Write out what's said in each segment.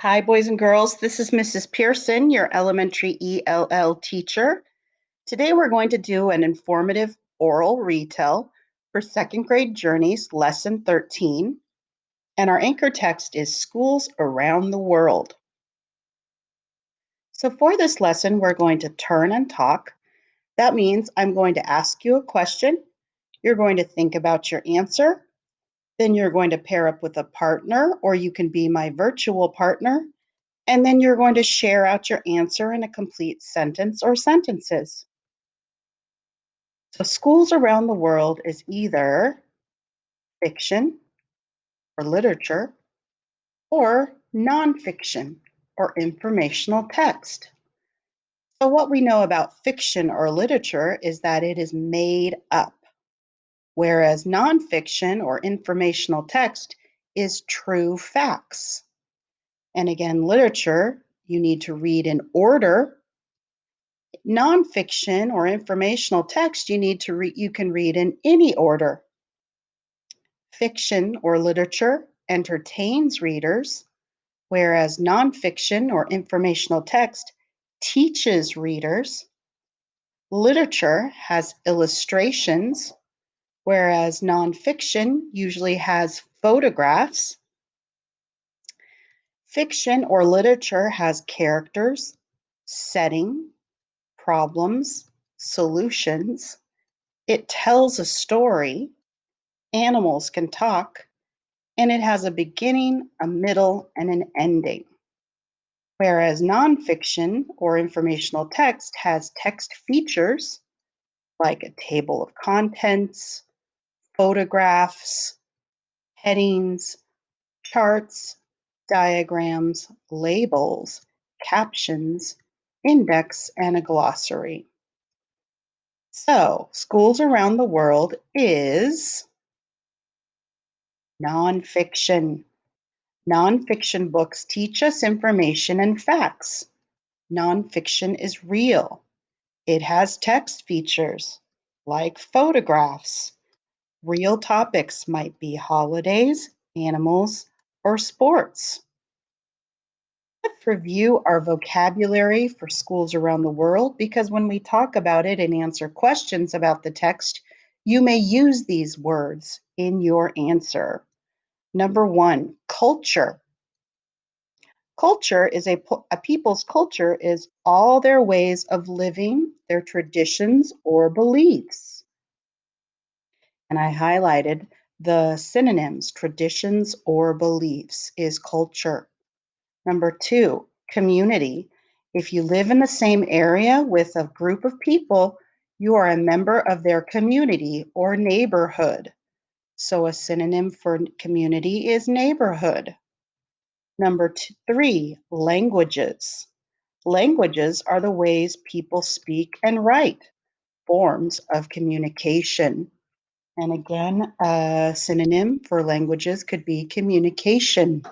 Hi, boys and girls. This is Mrs. Pearson, your elementary ELL teacher. Today we're going to do an informative oral retell for second grade journeys, lesson 13. And our anchor text is Schools Around the World. So for this lesson, we're going to turn and talk. That means I'm going to ask you a question. You're going to think about your answer. Then you're going to pair up with a partner, or you can be my virtual partner. And then you're going to share out your answer in a complete sentence or sentences. So schools around the world is either fiction or literature or nonfiction or informational text. So what we know about fiction or literature is that it is made up, whereas nonfiction or informational text is true facts. And again, literature, you need to read in order. Nonfiction or informational text you can read in any order. Fiction or literature entertains readers, whereas nonfiction or informational text teaches readers. Literature has illustrations, whereas nonfiction usually has photographs. Fiction or literature has characters, setting, problems, solutions. It tells a story, animals can talk, and it has a beginning, a middle, and an ending. Whereas nonfiction or informational text has text features like a table of contents, photographs, headings, charts, diagrams, labels, captions, index, and a glossary. So, schools around the world is nonfiction. Nonfiction books teach us information and facts. Nonfiction is real. It has text features like photographs. Real topics might be holidays, animals, or sports. Let's review our vocabulary for schools around the world, because when we talk about it and answer questions about the text, you may use these words in your answer. Number 1, culture. Culture is a people's culture is all their ways of living, their traditions or beliefs. And I highlighted the synonyms, traditions or beliefs is culture. Number 2, community. If you live in the same area with a group of people, you are a member of their community or neighborhood. So a synonym for community is neighborhood. Number 3, languages. Languages are the ways people speak and write, forms of communication. And again, a synonym for languages could be communication.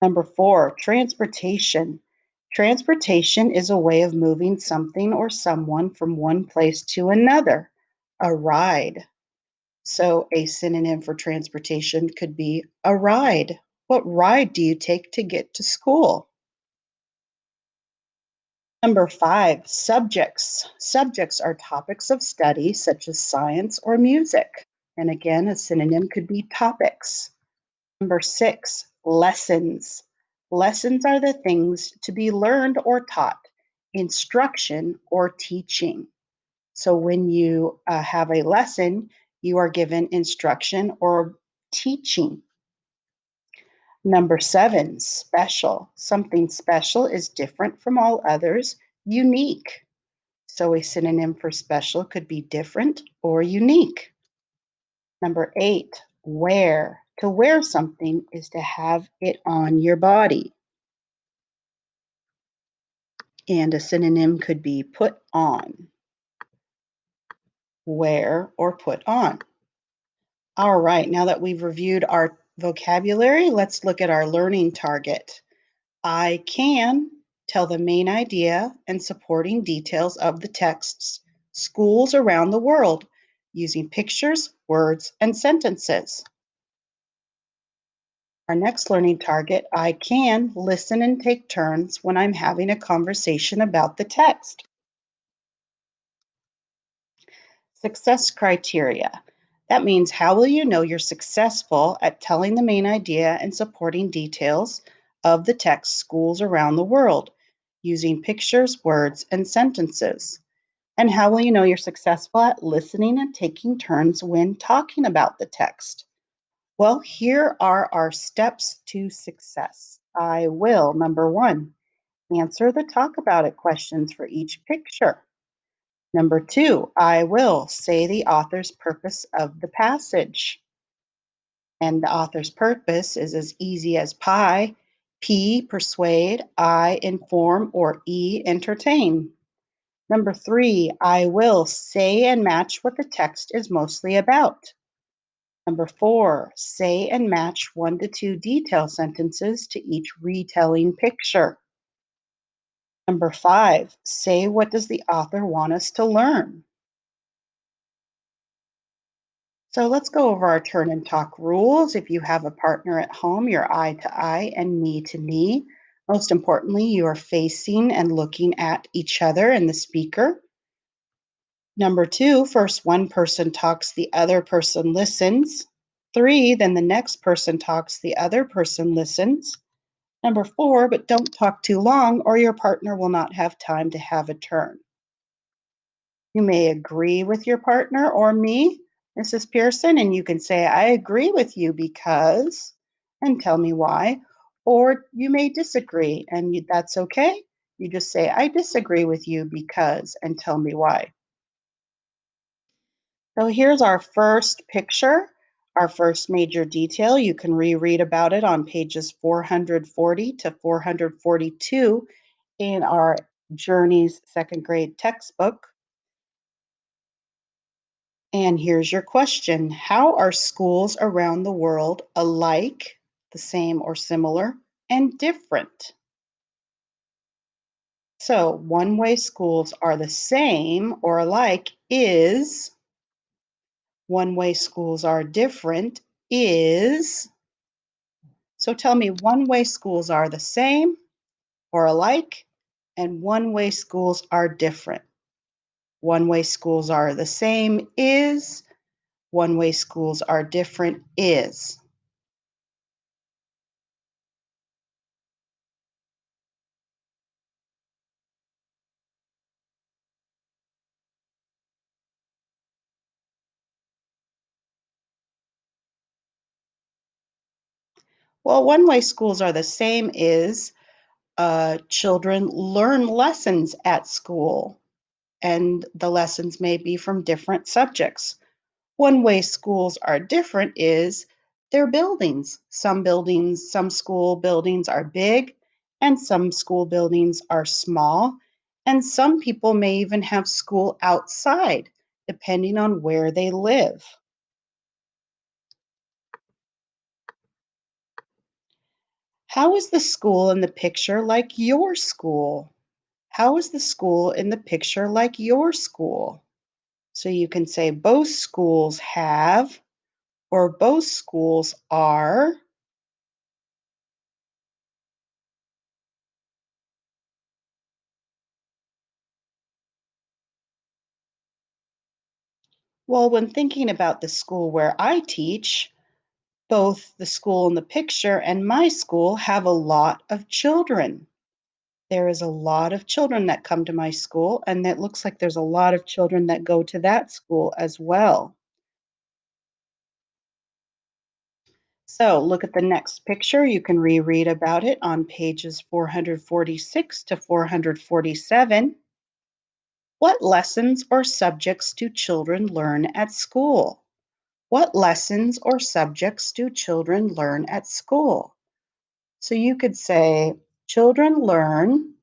Number 4, transportation. Transportation is a way of moving something or someone from one place to another, a ride. So a synonym for transportation could be a ride. What ride do you take to get to school? Number 5, subjects. Subjects are topics of study such as science or music. And again, a synonym could be topics. Number 6, lessons. Lessons are the things to be learned or taught, instruction or teaching. So when you have a lesson, you are given instruction or teaching. Number 7, special. Something special is different from all others, unique. So a synonym for special could be different or unique. Number 8, wear. To wear something is to have it on your body. And a synonym could be put on. Wear or put on. All right, now that we've reviewed our vocabulary, let's look at our learning target. I can tell the main idea and supporting details of the texts, schools around the world, using pictures, words, and sentences. Our next learning target, I can listen and take turns when I'm having a conversation about the text. Success criteria. That means how will you know you're successful at telling the main idea and supporting details of the text schools around the world using pictures, words, and sentences? And how will you know you're successful at listening and taking turns when talking about the text? Well, here are our steps to success. I will, number one, answer the talk about it questions for each picture. Number two, I will say the author's purpose of the passage. And the author's purpose is as easy as pie. P, persuade, I, inform, or E, entertain. Number three, I will say and match what the text is mostly about. Number four, say and match 1 to 2 detail sentences to each retelling picture. Number five, say what does the author want us to learn? So let's go over our turn and talk rules. If you have a partner at home, you're eye to eye and knee to knee. Most importantly, you are facing and looking at each other and the speaker. Number two, first one person talks, the other person listens. Three, then the next person talks, the other person listens. Number four, but don't talk too long or your partner will not have time to have a turn. You may agree with your partner or me, Mrs. Pearson, and you can say, I agree with you because, and tell me why. Or you may disagree, and that's okay. You just say, I disagree with you because, and tell me why. So here's our first picture, our first major detail. You can reread about it on pages 440 to 442 in our Journeys second grade textbook. And here's your question. How are schools around the world alike, the same or similar, and different? So, one way schools are the same or alike is, one way schools are different is. So, tell me one way schools are the same or alike, and one way schools are different. One way schools are the same is, one way schools are different is. Well, one way schools are the same is children learn lessons at school, and the lessons may be from different subjects. One way schools are different is their buildings. Some school buildings are big, and some school buildings are small, and some people may even have school outside, depending on where they live. How is the school in the picture like your school? How is the school in the picture like your school? So you can say both schools have or both schools are. Well, when thinking about the school where I teach, both the school in the picture and my school have a lot of children. There is a lot of children that come to my school, and it looks like there's a lot of children that go to that school as well. So look at the next picture. You can reread about it on pages 446 to 447. What lessons or subjects do children learn at school? What lessons or subjects do children learn at school? So you could say, children learn.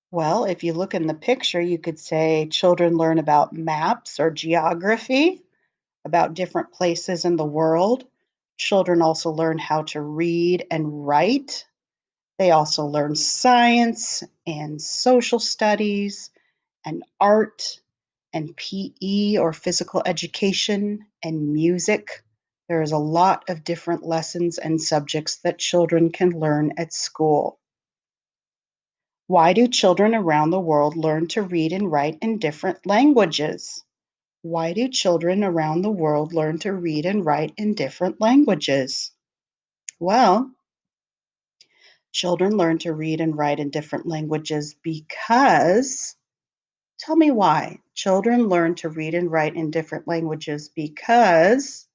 Well, if you look in the picture, you could say children learn about maps or geography, about different places in the world. Children also learn how to read and write. They also learn science and social studies and art and PE or physical education and music. There is a lot of different lessons and subjects that children can learn at school. Why do children around the world learn to read and write in different languages? Why do children around the world learn to read and write in different languages? Well, children learn to read and write in different languages because, tell me why. Children learn to read and write in different languages because,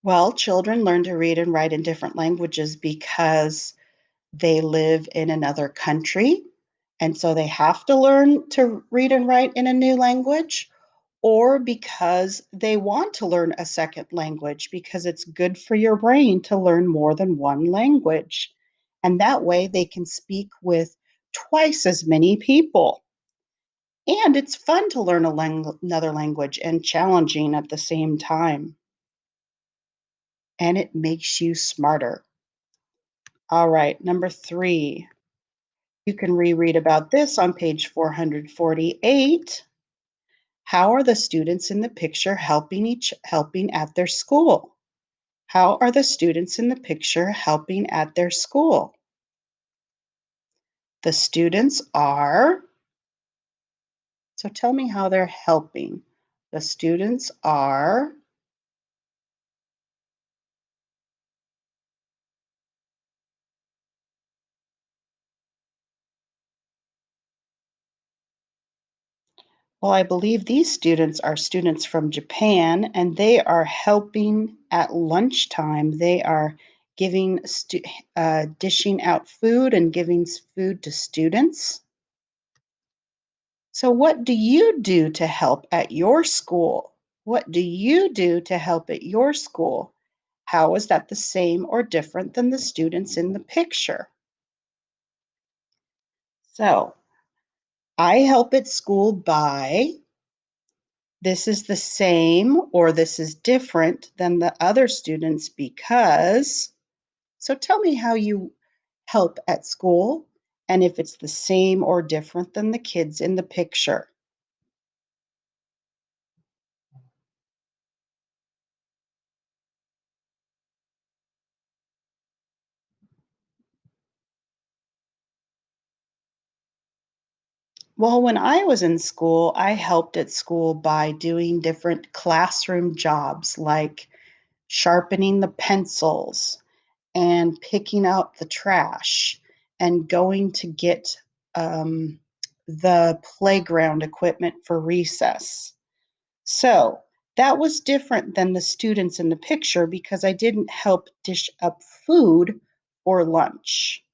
well, children learn to read and write in different languages because they live in another country. And so they have to learn to read and write in a new language, or because they want to learn a second language because it's good for your brain to learn more than one language. And that way they can speak with twice as many people. And it's fun to learn another language and challenging at the same time. And it makes you smarter. All right, number 3. You can reread about this on page 448. How are the students in the picture helping at their school? How are the students in the picture helping at their school? The students are, so tell me how they're helping. The students are, well, I believe these students are students from Japan and they are helping at lunchtime. They are dishing out food and giving food to students. So, what do you do to help at your school? What do you do to help at your school? How is that the same or different than the students in the picture? So, I help at school by, this is the same or this is different than the other students because. So, tell me how you help at school and if it's the same or different than the kids in the picture. Well, when I was in school, I helped at school by doing different classroom jobs like sharpening the pencils and picking out the trash and going to get the playground equipment for recess. So that was different than the students in the picture because I didn't help dish up food for lunch.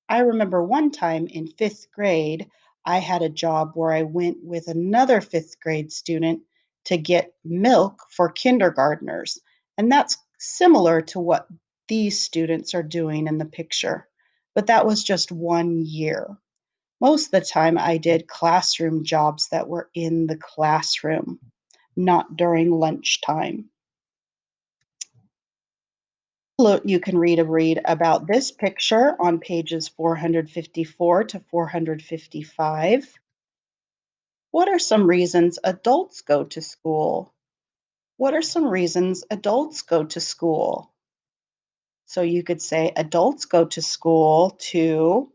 I remember one time in 5th grade, I had a job where I went with another 5th grade student to get milk for kindergartners. And that's similar to what these students are doing in the picture. But that was just one year. Most of the time, I did classroom jobs that were in the classroom, not during lunchtime. Look, you can read about this picture on pages 454 to 455. What are some reasons adults go to school? What are some reasons adults go to school? So you could say adults go to school to,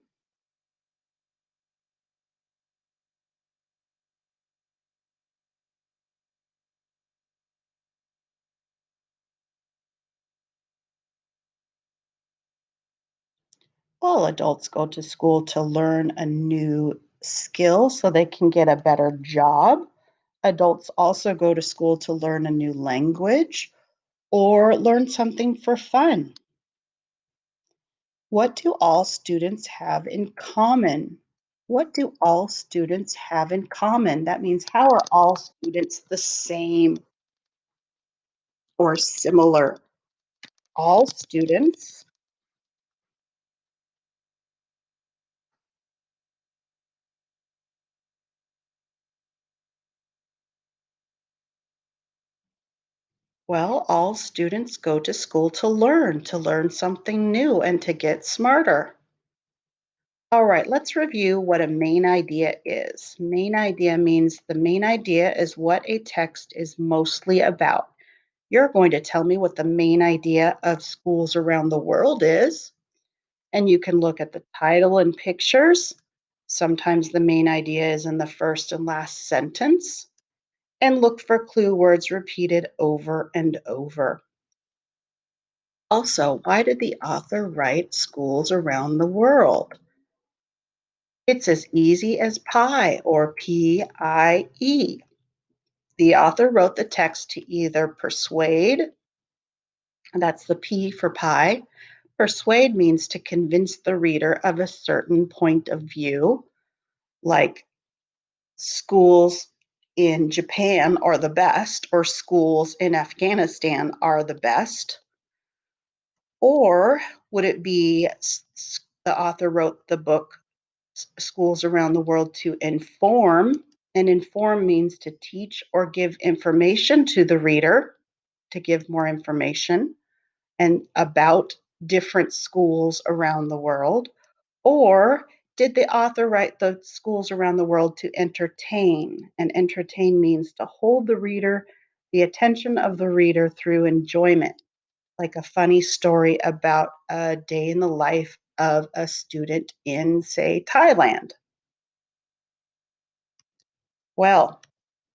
well, adults go to school to learn a new skill so they can get a better job. Adults also go to school to learn a new language or learn something for fun. What do all students have in common? What do all students have in common? That means how are all students the same or similar? All students Well, all students go to school to learn something new, and to get smarter. All right, let's review what a main idea is. Main idea means the main idea is what a text is mostly about. You're going to tell me what the main idea of schools around the world is, and you can look at the title and pictures. Sometimes the main idea is in the first and last sentence, and look for clue words repeated over and over. Also, why did the author write schools around the world? It's as easy as pie or PIE. The author wrote the text to either persuade, that's the P for pie. Persuade means to convince the reader of a certain point of view, like schools in Japan are the best, or schools in Afghanistan are the best. Or would it be the author wrote the book Schools Around the World to inform? And inform means to teach or give information to the reader, to give more information and about different schools around the world. Or did the author write the schools around the world to entertain? And entertain means to hold the attention of the reader through enjoyment, like a funny story about a day in the life of a student in, say, Thailand. Well,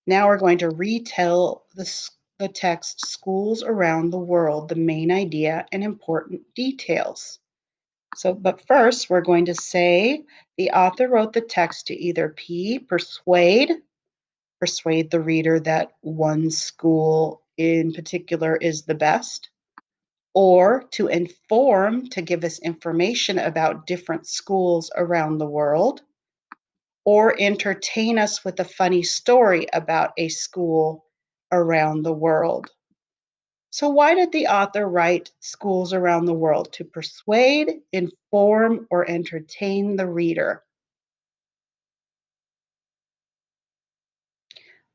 now we're going to retell the text Schools Around the World, the main idea and important details. But first, we're going to say the author wrote the text to either P, persuade the reader that one school in particular is the best, or to inform, to give us information about different schools around the world, or entertain us with a funny story about a school around the world. So, why did the author write Schools Around the World? To persuade, inform, or entertain the reader?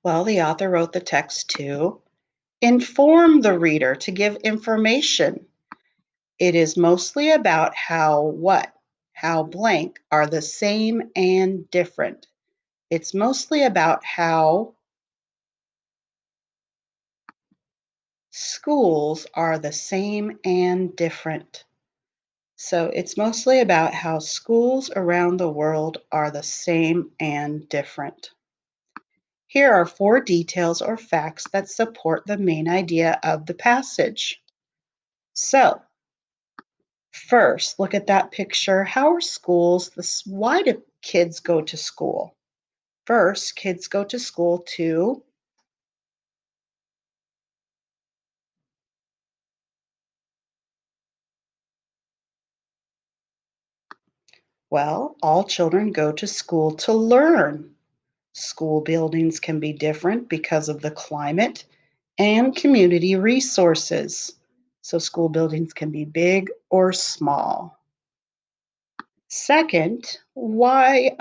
Well, the author wrote the text to inform the reader, to give information. It is mostly about how what? How blank are the same and different. It's mostly about how schools are the same and different. So it's mostly about how schools around the world are the same and different. Here are four details or facts that support the main idea of the passage. So, first, look at that picture. How are schools? Why do kids go to school? First, kids go to school to, well, all children go to school to learn. School buildings can be different because of the climate and community resources. So, school buildings can be big or small. Second, why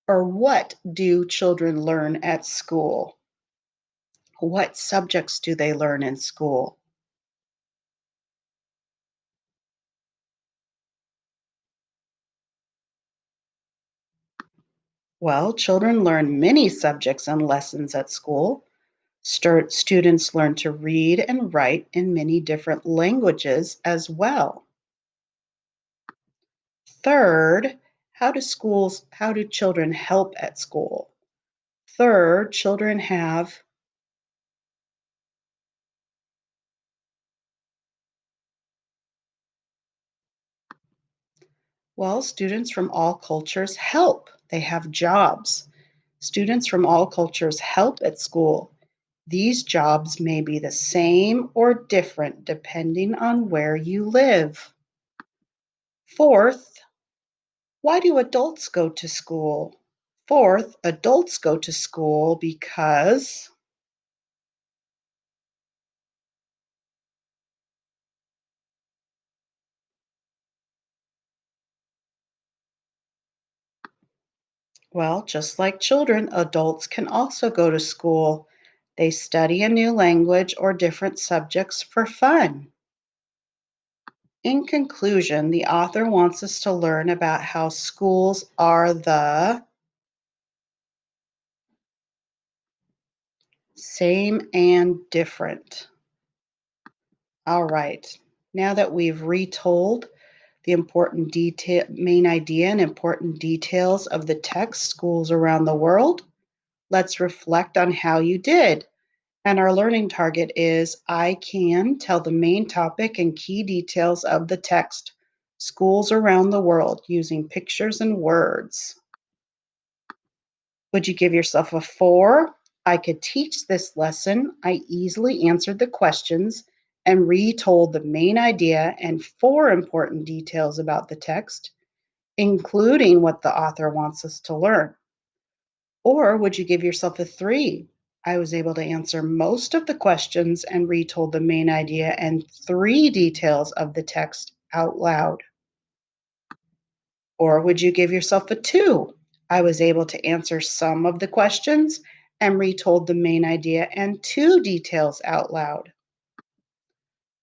or what do children learn at school? What subjects do they learn in school? Well, children learn many subjects and lessons at school. Students learn to read and write in many different languages as well. Third, how do children help at school? Third, children have, well, students from all cultures help. They have jobs. Students from all cultures help at school. These jobs may be the same or different depending on where you live. Fourth, why do adults go to school? Fourth, adults go to school because, well, just like children, adults can also go to school. They study a new language or different subjects for fun. In conclusion, the author wants us to learn about how schools are the same and different. All right. Now that we've retold the important detail, main idea and important details of the text, Schools Around the World, let's reflect on how you did. And our learning target is I can tell the main topic and key details of the text, Schools Around the World, using pictures and words. Would you give yourself a 4? I could teach this lesson. I easily answered the questions and retold the main idea and 4 important details about the text, including what the author wants us to learn. Or would you give yourself a 3? I was able to answer most of the questions and retold the main idea and 3 details of the text out loud. Or would you give yourself a 2? I was able to answer some of the questions and retold the main idea and 2 details out loud.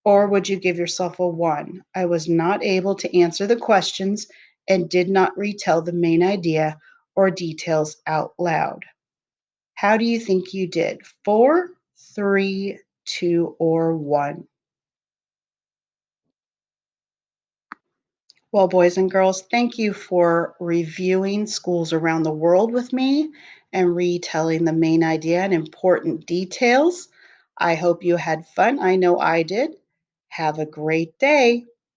Or would you give yourself a 1? I was not able to answer the questions and did not retell the main idea or details out loud. How do you think you did? 4, 3, 2, or 1? Well, boys and girls, thank you for reviewing Schools Around the World with me and retelling the main idea and important details. I hope you had fun. I know I did. Have a great day.